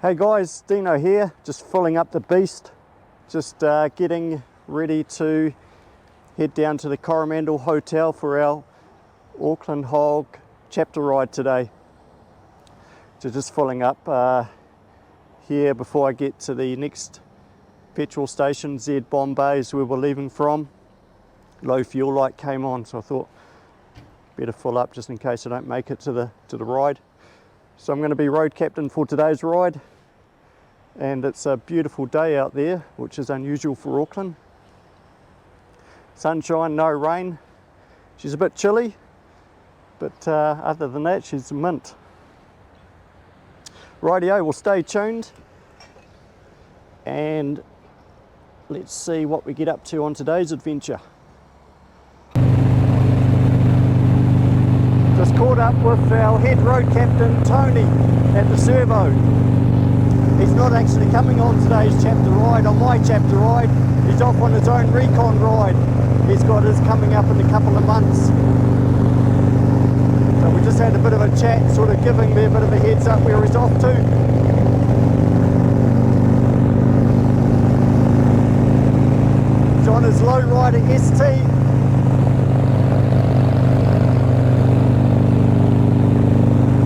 Hey guys, Dino here, just filling up the beast, just getting ready to head down to the Coromandel Hotel for our Auckland HOG chapter ride today. So just filling up here before I get to the next petrol station, Z Bombay is where we're leaving from. Low fuel light came on, so I thought better fill up just in case I don't make it to the ride. So I'm going to be road captain for today's ride, and it's a beautiful day out there, which is unusual for Auckland. Sunshine, no rain. She's a bit chilly, but other than that, she's mint. Rightio, we'll stay tuned and let's see what we get up to on today's adventure. Just caught up with our head road captain, Tony, at the servo. He's not actually coming on today's chapter ride, on my chapter ride. He's off on his own recon ride. He's got his coming up in a couple of months. So we just had a bit of a chat, sort of giving me a bit of a heads up where he's off to. He's on his lowrider ST.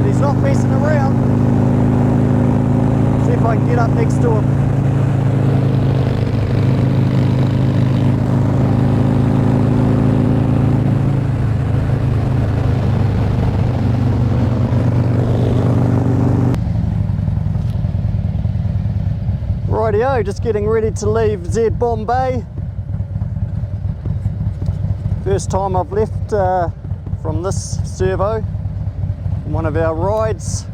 He's not messing around. See if I can get up next to him. Rightio, just getting ready to leave Z Bombay. First time I've left from this servo, one of our rides.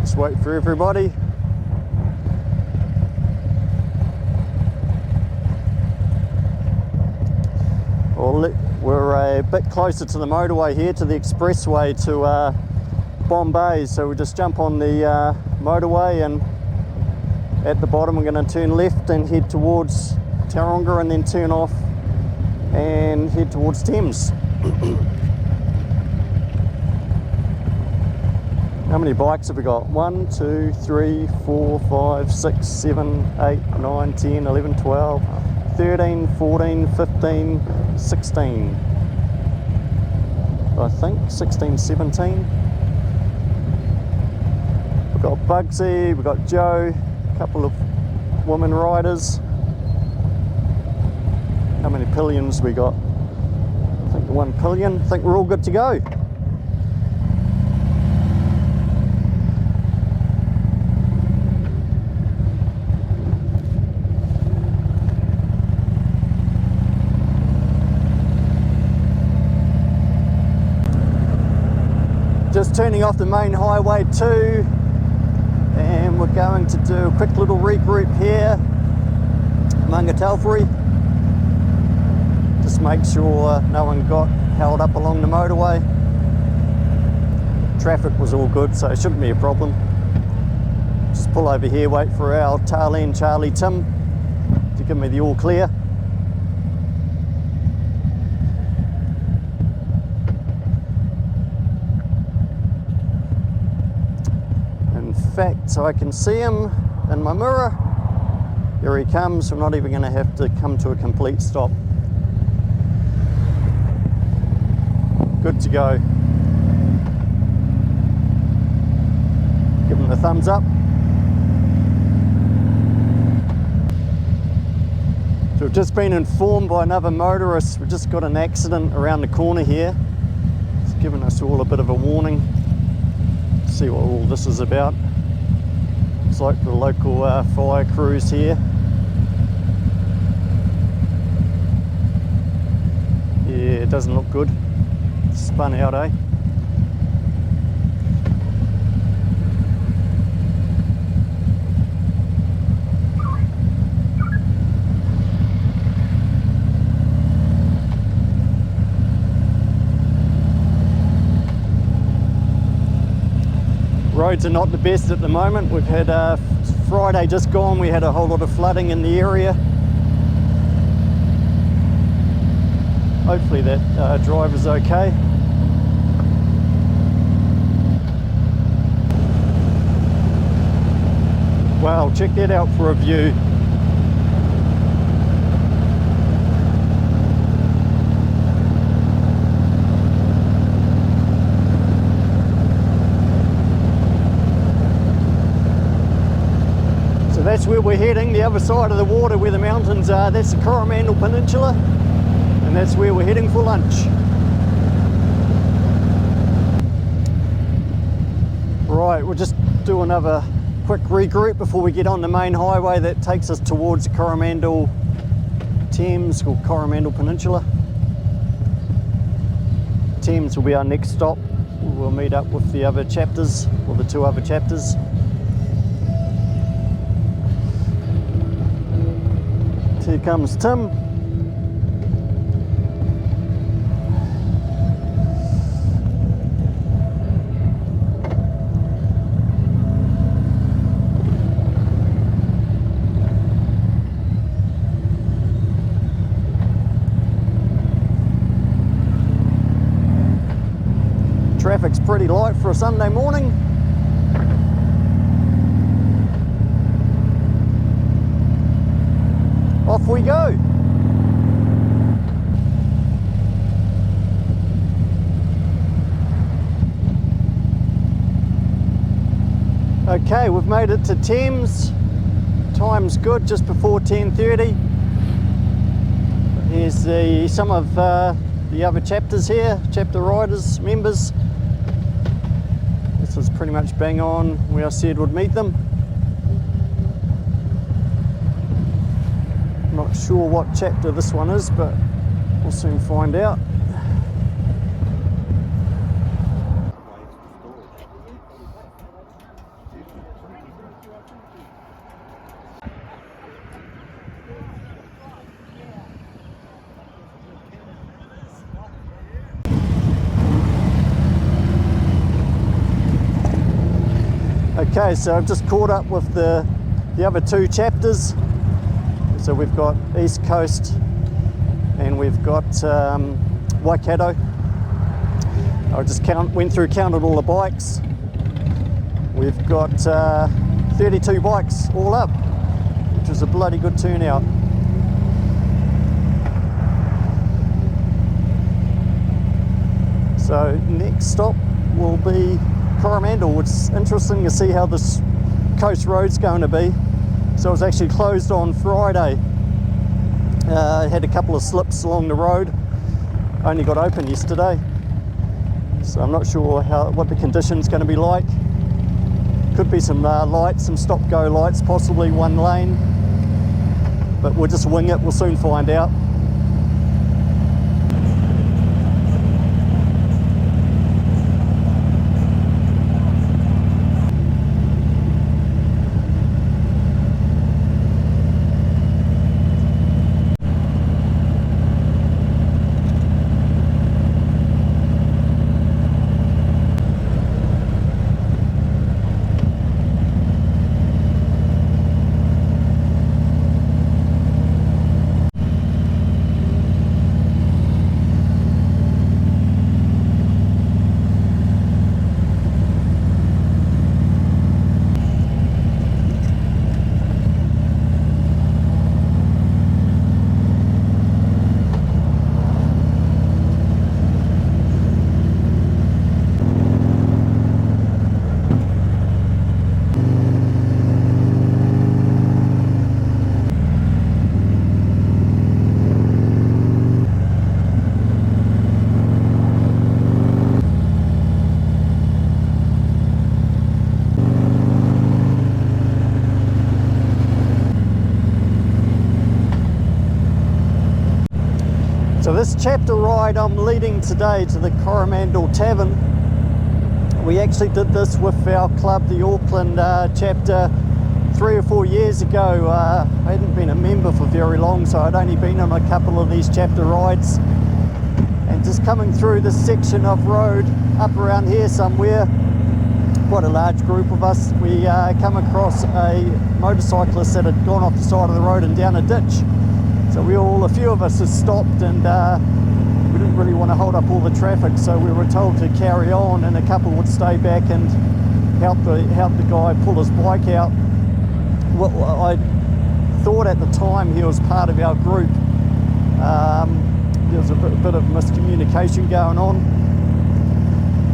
Just wait for everybody. Well, we're a bit closer to the motorway here, to the expressway to Bombay, so we'll just jump on the motorway, and at the bottom we're going to turn left and head towards Taronga, and then turn off and head towards Thames. How many bikes have we got? 1, 2, 3, 4, 5, 6, 7, 8, 9, 10, 11, 12, 13, 14, 15, 16. I think 16, 17. We've got Bugsy, we've got Joe, a couple of women riders. How many pillions we got? I think 1 pillion. I think we're all good to go. Just turning off the main highway 2, and we're going to do a quick little regroup here, Mangatalfuri. Just make sure no one got held up along the motorway. Traffic was all good, so it shouldn't be a problem. Just pull over here, wait for our tail end Charlie Tim to give me the all clear. In fact, so I can see him in my mirror. Here he comes. We're not even going to have to come to a complete stop. Good to go. Give him the thumbs up. So we've just been informed by another motorist, we've just got an accident around the corner here. It's given us all a bit of a warning. Let's see what all this is about. It's like the local fire crews here. Yeah, it doesn't look good. Spun out, eh? Roads are not the best at the moment. We've had Friday just gone, we had a whole lot of flooding in the area. Hopefully that driver's okay. check that out for a view. So that's where we're heading, the other side of the water where the mountains are. That's the Coromandel Peninsula, and that's where we're heading for lunch. Right, we'll just do another quick regroup before we get on the main highway that takes us towards the Coromandel Thames, or Coromandel Peninsula. Thames will be our next stop. We'll meet up with the other chapters, or the two other chapters. Here comes Tim. Traffic's pretty light for a Sunday morning. Off we go. Okay, we've made it to Thames. Time's good, just before 10:30. Here's some of the other chapters here, chapter riders, members. This is pretty much bang on where I said would meet them. Not sure what chapter this one is, but we'll soon find out. Okay, so I've just caught up with the other two chapters. So we've got East Coast and we've got Waikato. I just counted all the bikes. We've got 32 bikes all up, which is a bloody good turnout. So next stop will be Coromandel. It's interesting to see how this coast road's going to be. So it was actually closed on Friday. Had a couple of slips along the road. Only got open yesterday. So I'm not sure what the condition's going to be like. Could be some lights, some stop-go lights, possibly one lane. But we'll just wing it, we'll soon find out. So this chapter ride I'm leading today to the Coromandel Tavern. We actually did this with our club, the Auckland chapter, 3 or 4 years ago. I hadn't been a member for very long, so I'd only been on a couple of these chapter rides. And just coming through this section of road up around here somewhere, quite a large group of us, we come across a motorcyclist that had gone off the side of the road and down a ditch. So a few of us had stopped, and we didn't really want to hold up all the traffic, so we were told to carry on, and a couple would stay back and help the guy pull his bike out. well, I thought at the time he was part of our group. There was a bit of miscommunication going on.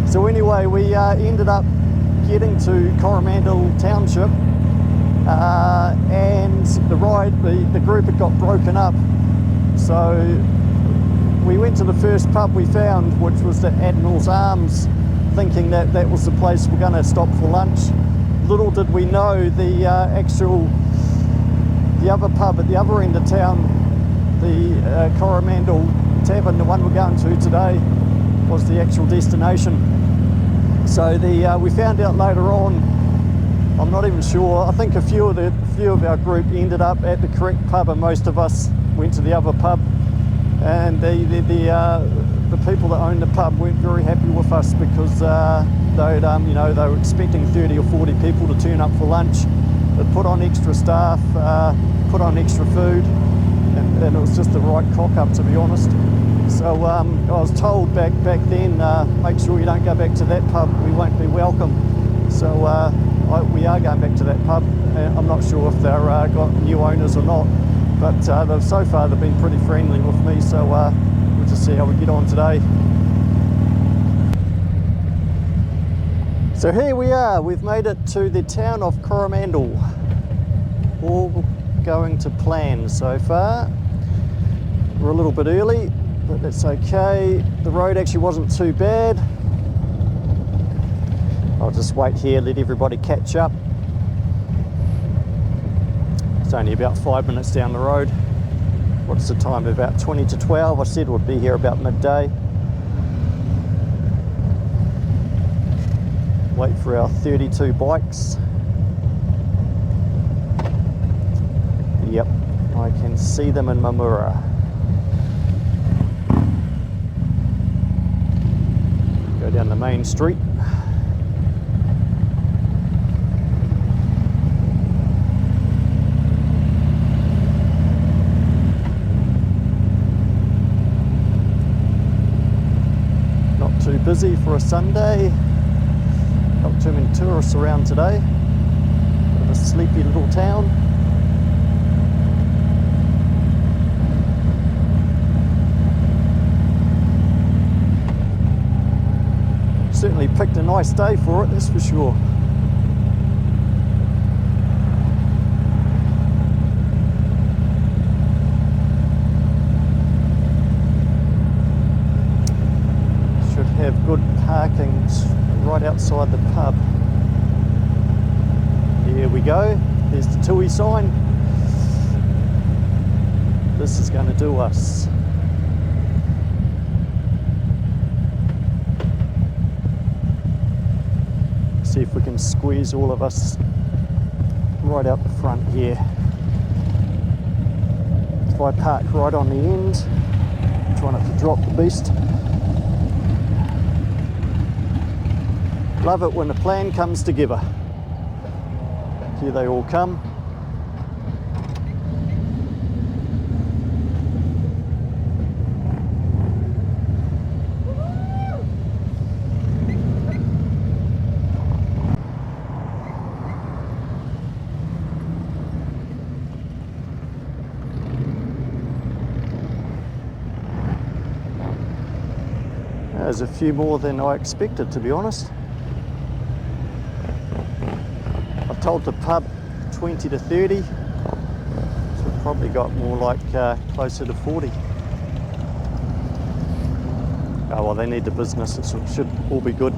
So anyway, we ended up getting to Coromandel Township, and the group had got broken up. So we went to the first pub we found, which was the Admiral's Arms, thinking that that was the place we're going to stop for lunch. Little did we know the other pub at the other end of town, the Coromandel Tavern, the one we're going to today, was the actual destination. So we found out later on, I'm not even sure, I think a few of our group ended up at the correct pub and most of us went to the other pub. And the people that owned the pub weren't very happy with us because they were expecting 30 or 40 people to turn up for lunch. They'd put on extra staff, put on extra food, and it was just the right cock up, to be honest. So I was told back then, make sure you don't go back to that pub, we won't be welcome. So we are going back to that pub. I'm not sure if they've got new owners or not, but so far they've been pretty friendly with me, so we'll just see how we get on today. So here we are, we've made it to the town of Coromandel. All going to plan so far. We're a little bit early, but that's okay. The road actually wasn't too bad. I'll just wait here, let everybody catch up. It's only about 5 minutes down the road. What's the time? About 20 to 12. I said we'll be here about midday. Wait for our 32 bikes. Yep, I can see them in my mirror. Go down the main street. Not too busy for a Sunday. Not too many tourists around today. Bit of a sleepy little town. Certainly picked a nice day for it, that's for sure. Should have good parking right outside the pub. Here we go, there's the TUI sign. This is going to do us. See if we can squeeze all of us right out the front here. If I park right on the end, try not to drop the beast. Love it when a plan comes together. Here they all come. There's a few more than I expected, to be honest. I told the pub 20 to 30, so we've probably got more like closer to 40. Oh well, they need the business, so it should all be good.